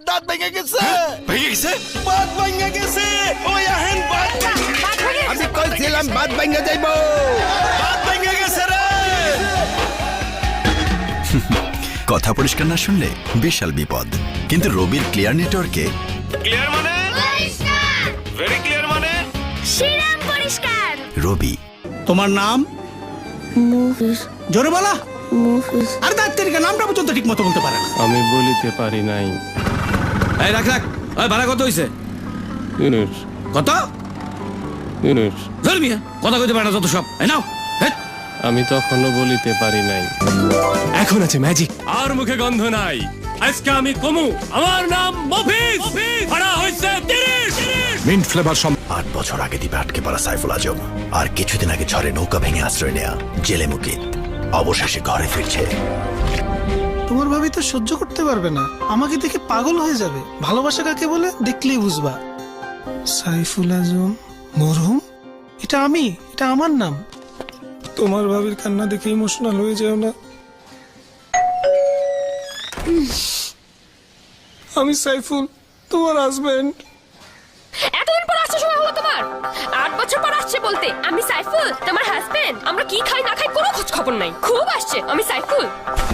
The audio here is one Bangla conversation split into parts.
দাঁত ভেঙে গেছে, ভেঙে গেছে, বাত ভেঙে গেছে। ওই আহেন বাত, আমি কইছিলাম বাত ভেঙে যাইব, বাত ভেঙে গেছে রে। কথা পরিষ্কার না শুনলে বিশাল বিপদ। কিন্তু রবির ক্লিয়ার নেটওয়ার্কে ক্লিয়ার মানে ভেরি ক্লিয়ার মানে শিরাম পরিষ্কার। রবি তোমার নাম? মুফিস জোরে বলা। মুফিস আর দাঁতের নামটা পর্যন্ত ঠিক মতো বলতে পারে না। আমি বলিতে পারি নাই। এই রাখ রাখ, ওই ভাড়া কত হইছে? ইউনুস কত? ইউনুস ধর্মিয়া কথা কইতে পারে না যত সব। এই নাও, হেট। আমি তখনও বলিতে পারি নাই। এখন আছে ম্যাজিক। আর মুখে গন্ধ নাই। আজকে আমি কমু, আমার নাম মফিজ। ভাড়া হইছে 30। মিন্ট ফ্লেভার 8 বছর আগে দ্বীপে আটকে পড়া সাইফুল আজম আর কিছুদিন আগে ঝড়ে নৌকা ভেঙে আশ্রয় নেয়া জেলে মুকিত অবশেষে ঘরে ফিরছে। তোমার ভাবি তো সহ্য করতে পারবে না, আমাকে দেখে পাগল হয়ে যাবে। ভালোবাসা কাকে বলে দেখলেই বুঝবা। সাইফুল আজম মরহুম, এটা আমি, এটা আমার নাম। তোমার ভাবির কান্না দেখে ইমোশনাল হয়ে যাও না। আমি সাইফুল, তোমার হাজবেন্ড। এতদিন পর আসছে সময় হলো তোমার? 8 বছর পর আসছে বলতে আমি সাইফুল তোমার হাজবেন্ড। আমরা কি খাই না খাই কোনো খোঁজ খবর নাই। খুব আসছে আমি সাইফুল।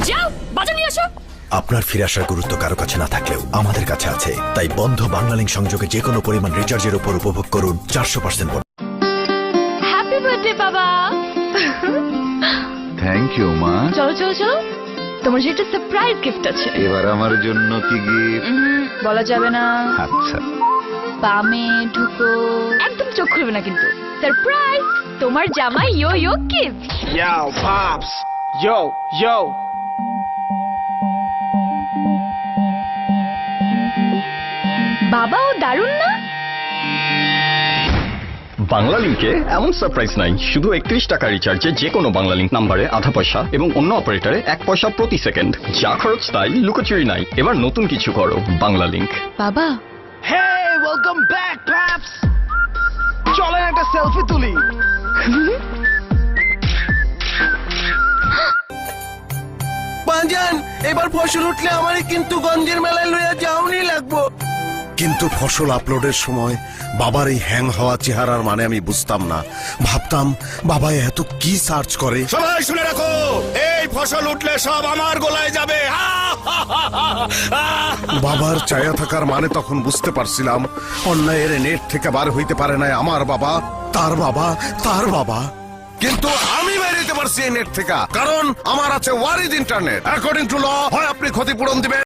যাও বাজার নিয়ে আসো। আপনার ফিরে আসার গুরুত্ব কারো কাছে না থাকলেও আমাদের কাছে আছে। তাই বন্ধ বাংলালিংক সংযোগে যে কোনো পরিমাণ রিচার্জের উপর উপভোগ করুন 400% হ্যাপি বার্থডে বাবা। থ্যাংক ইউ মা। চলো চলো চলো, তোমার যে একটা সারপ্রাইজ গিফট আছে। এবার আমার জন্য কি গিফট? বলা যাবে না। আচ্ছা, বামে ঢুকো, একদম চোখ খুলবে না কিন্তু। সারপ্রাইজ, তোমার জামাই ইয়ো ইয়ো gift. Yo, pops. Yo, yo. বাবাও দারুণ না? বাংলা লিংকে এমন সারপ্রাইজ নাই। শুধু 31 টাকা রিচার্জে যে কোনো বাংলা লিংক নাম্বারে আধা পয়সা এবং অন্য অপারেটরে 1 পয়সা প্রতি সেকেন্ড। যা খরচ তাই, লুকোচুরি নাই। এবার নতুন কিছু করো, বাংলা লিংক। বাবা Hey, welcome back, pops. চলেন একটা সেলফি তুলি। বাজান, এবার ফসল উঠলে আমারে কিন্তু গঞ্জের মেলায় লইয়া যাওনি লাগবো। কিন্তু ফসল আপলোডের সময় বাবার এই হ্যাং হওয়া চেহারার মানে আমি বুঝতাম না। ভাবতাম বাবা এত কি সার্চ করে। সবাই শুনে রাখো, এই ফসল উঠলে সব আমার গোলায় যাবে। বাবার চায়া থাকার মানে তখন বুঝতে পারছিলাম অন্যায়ের নেট থেকে বার হইতে পারে না আমার বাবা, তার বাবা, তার বাবা। কিন্তু আমি বাইরে হইতে পারছি এই নেট থেকে, কারণ আমার আছে ওয়ারিদ ইন্টারনেট। অ্যাকর্ডিং টু ল, হয় আপনি ক্ষতিপূরণ দিবেন